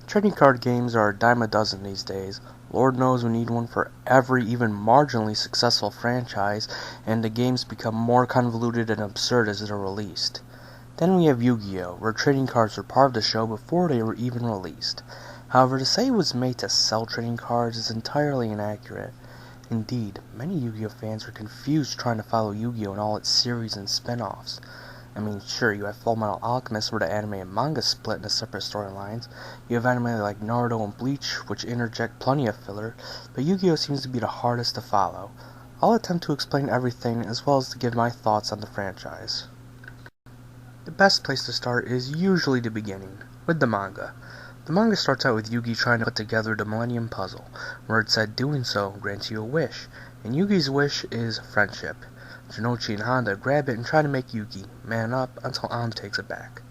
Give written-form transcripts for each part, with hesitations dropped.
Trading card games are a dime a dozen these days. Lord knows we need one for every even marginally successful franchise, and the games become more convoluted and absurd as they're released. Then we have Yu-Gi-Oh, where trading cards were part of the show before they were even released. However, to say it was made to sell trading cards is entirely inaccurate. Indeed, many Yu-Gi-Oh fans were confused trying to follow Yu-Gi-Oh in all its series and spin-offs. I mean, sure, you have Fullmetal Alchemist where the anime and manga split into separate storylines. You have anime like Naruto and Bleach, which interject plenty of filler, but Yu-Gi-Oh seems to be the hardest to follow. I'll attempt to explain everything as well as to give my thoughts on the franchise. The best place to start is usually the beginning, with the manga. The manga starts out with Yugi trying to put together the Millennium Puzzle, where it said doing so grants you a wish, and Yugi's wish is friendship. Junichi and Honda grab it and try to make Yugi man up until Honda takes it back.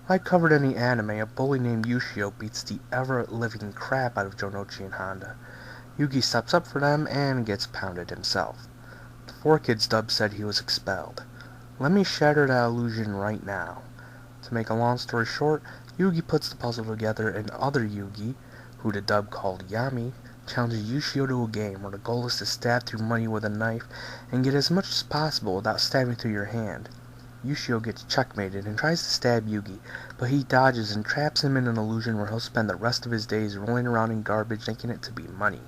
Like covered in the anime, a bully named Yugioh beats the ever-living crap out of Junichi and Honda. Yugi steps up for them and gets pounded himself. The 4Kids dub said he was expelled. Let me shatter that illusion right now. To make a long story short, Yugi puts the puzzle together and other Yugi, who the dub called Yami, challenges Yugioh to a game where the goal is to stab through money with a knife and get as much as possible without stabbing through your hand. Yugioh gets checkmated and tries to stab Yugi, but he dodges and traps him in an illusion where he'll spend the rest of his days rolling around in garbage thinking it to be money.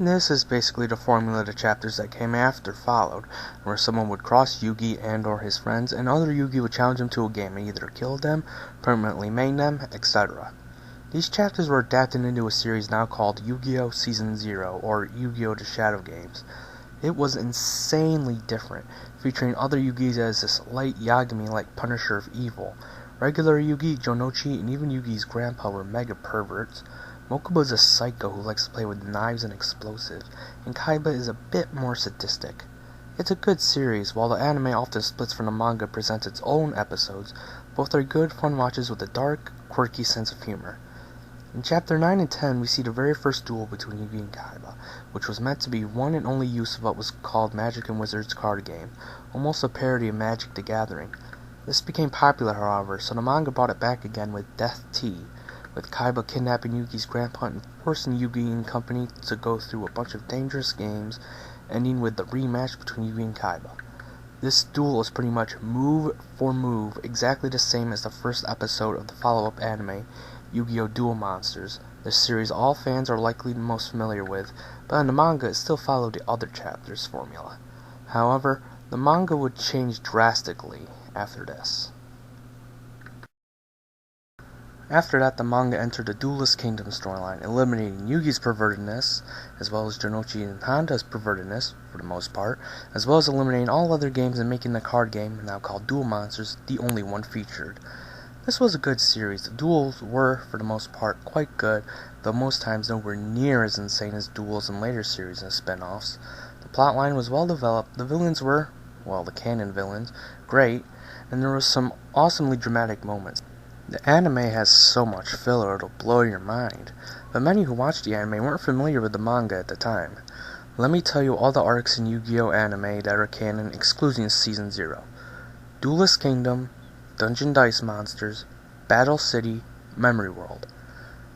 This is basically the formula the chapters that came after followed, where someone would cross Yugi and or his friends, and other Yugi would challenge him to a game and either kill them, permanently maim them, etc. These chapters were adapted into a series now called Yu-Gi-Oh! Season 0, or Yu-Gi-Oh! The Shadow Games. It was insanely different, featuring other Yugis as this light Yagami-like Punisher of evil. Regular Yugi, Junichi, and even Yugi's grandpa were mega perverts. Mokuba is a psycho who likes to play with knives and explosives, and Kaiba is a bit more sadistic. It's a good series, while the anime often splits from the manga and presents its own episodes. Both are good, fun watches with a dark, quirky sense of humor. In Chapter 9 and 10, we see the very first duel between Yugi and Kaiba, which was meant to be one and only use of what was called Magic and Wizards card game, almost a parody of Magic the Gathering. This became popular, however, so the manga brought it back again with Death Tea, with Kaiba kidnapping Yugi's grandpa and forcing Yugi and company to go through a bunch of dangerous games, ending with the rematch between Yugi and Kaiba. This duel is pretty much move for move, exactly the same as the first episode of the follow-up anime, Yu-Gi-Oh! Duel Monsters, the series all fans are likely most familiar with, but in the manga it still followed the other chapters' formula. However, the manga would change drastically after this. After that, the manga entered the Duelist Kingdom storyline, eliminating Yugi's pervertedness, as well as Junichi and Honda's pervertedness, for the most part, as well as eliminating all other games and making the card game, now called Duel Monsters, the only one featured. This was a good series. The duels were, for the most part, quite good, though most times nowhere near as insane as duels in later series and spin-offs. The plotline was well developed, the villains were, well, the canon villains, great, and there was some awesomely dramatic moments. The anime has so much filler it'll blow your mind, but many who watched the anime weren't familiar with the manga at the time. Let me tell you all the arcs in Yu-Gi-Oh! Anime that are canon excluding Season 0. Duelist Kingdom, Dungeon Dice Monsters, Battle City, Memory World.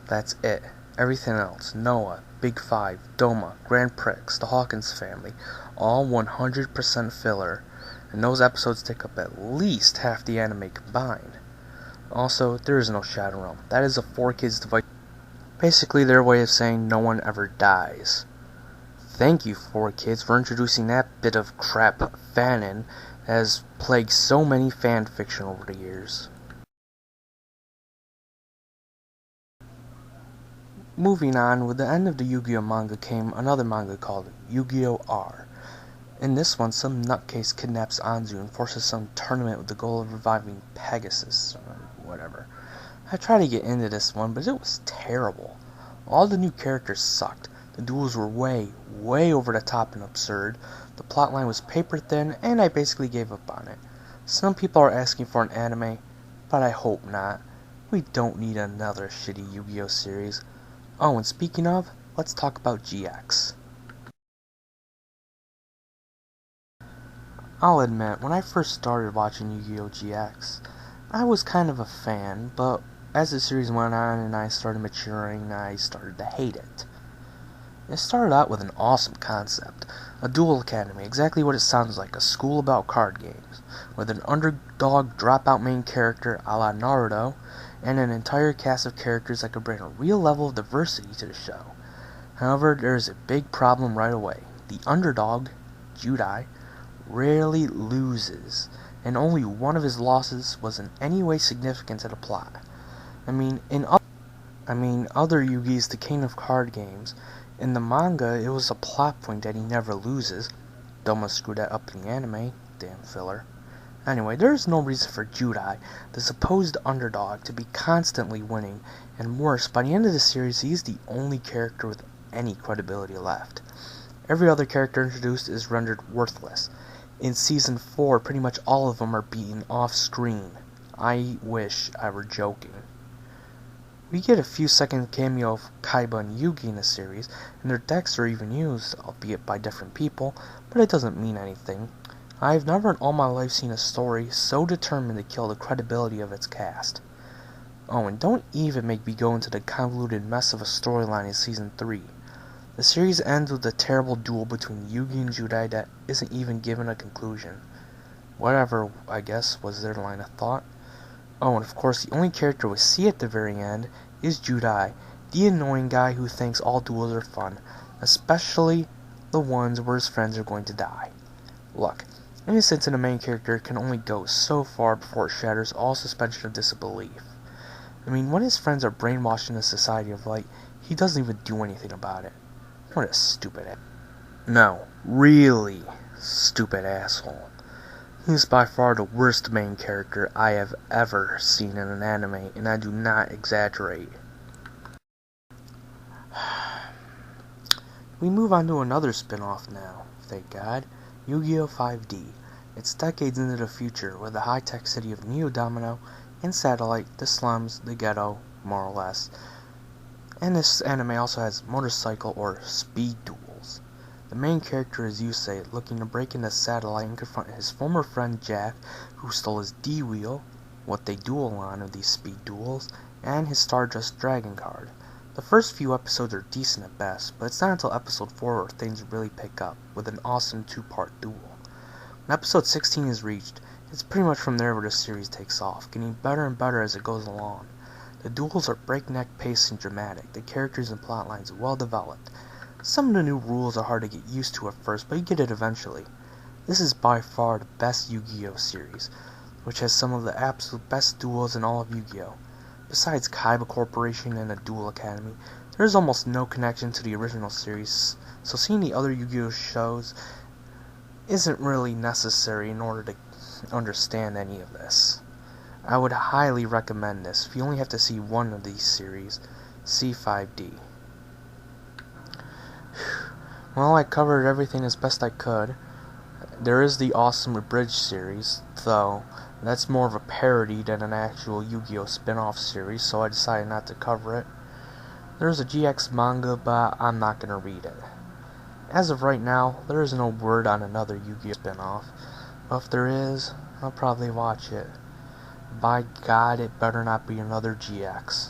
That's it. Everything else, Noah, Big Five, Doma, Grand Prix, the Hawkins family, all 100% filler, and those episodes take up at least half the anime combined. Also, there is no Shadow Realm. That is a 4Kids device. Basically their way of saying no one ever dies. Thank you, 4Kids, for introducing that bit of crap fanon that has plagued so many fan fiction over the years. Moving on, with the end of the Yu-Gi-Oh! Manga came another manga called Yu-Gi-Oh! R. In this one, some nutcase kidnaps Anzu and forces some tournament with the goal of reviving Pegasus, or whatever. I tried to get into this one, but it was terrible. All the new characters sucked. The duels were way over the top and absurd. The plotline was paper thin, and I basically gave up on it. Some people are asking for an anime, but I hope not. We don't need another shitty Yu-Gi-Oh! Series. Oh, and speaking of, let's talk about GX. I'll admit, when I first started watching Yu-Gi-Oh! GX, I was kind of a fan, but as the series went on and I started maturing, I started to hate it. It started out with an awesome concept, a duel academy, exactly what it sounds like, a school about card games, with an underdog dropout main character a la Naruto, and an entire cast of characters that could bring a real level of diversity to the show. However, there is a big problem right away. The underdog, Yugioh, rarely loses, and only one of his losses was in any way significant to the plot. Other Yugi's the king of card games. In the manga, it was a plot point that he never loses. Don't must screw that up in the anime. Damn filler. Anyway, there is no reason for Yugioh, the supposed underdog, to be constantly winning, and worse, by the end of the series, he is the only character with any credibility left. Every other character introduced is rendered worthless. In Season 4, pretty much all of them are beaten off-screen. I wish I were joking. We get a few second cameo of Kaiba and Yugi in the series, and their decks are even used, albeit by different people, but it doesn't mean anything. I've never in all my life seen a story so determined to kill the credibility of its cast. Oh, and don't even make me go into the convoluted mess of a storyline in Season 3. The series ends with a terrible duel between Yugi and Yugioh that isn't even given a conclusion. Whatever, I guess, was their line of thought. Oh, and of course, the only character we see at the very end is Yugioh, the annoying guy who thinks all duels are fun, especially the ones where his friends are going to die. Look, innocence in a main character can only go so far before it shatters all suspension of disbelief. When his friends are brainwashed in a society of light, he doesn't even do anything about it. What a stupid ass. No, really stupid asshole. He's by far the worst main character I have ever seen in an anime, and I do not exaggerate. We move on to another spin-off now, thank God, Yu-Gi-Oh! 5D. It's decades into the future, with the high-tech city of Neo Domino and Satellite, the slums, the ghetto, more or less. And this anime also has motorcycle or speed duels. The main character is Yusei, looking to break into Satellite and confront his former friend Jack, who stole his D-Wheel, what they duel on of these speed duels, and his Stardust Dragon card. The first few episodes are decent at best, but it's not until episode 4 where things really pick up, with an awesome 2-part duel. When episode 16 is reached, it's pretty much from there where the series takes off, getting better and better as it goes along. The duels are breakneck paced and dramatic, the characters and plotlines are well developed. Some of the new rules are hard to get used to at first, but you get it eventually. This is by far the best Yu-Gi-Oh! Series, which has some of the absolute best duels in all of Yu-Gi-Oh! Besides Kaiba Corporation and the Duel Academy, there is almost no connection to the original series, so seeing the other Yu-Gi-Oh! Shows isn't really necessary in order to understand any of this. I would highly recommend this. If you only have to see one of these series, see 5D. Well, I covered everything as best I could. There is the awesome Abridged series, though that's more of a parody than an actual Yu-Gi-Oh! Spin-off series, so I decided not to cover it. There's a GX manga, but I'm not going to read it. As of right now, there is no word on another Yu-Gi-Oh! Spin-off, but if there is, I'll probably watch it. By God, it better not be another GX.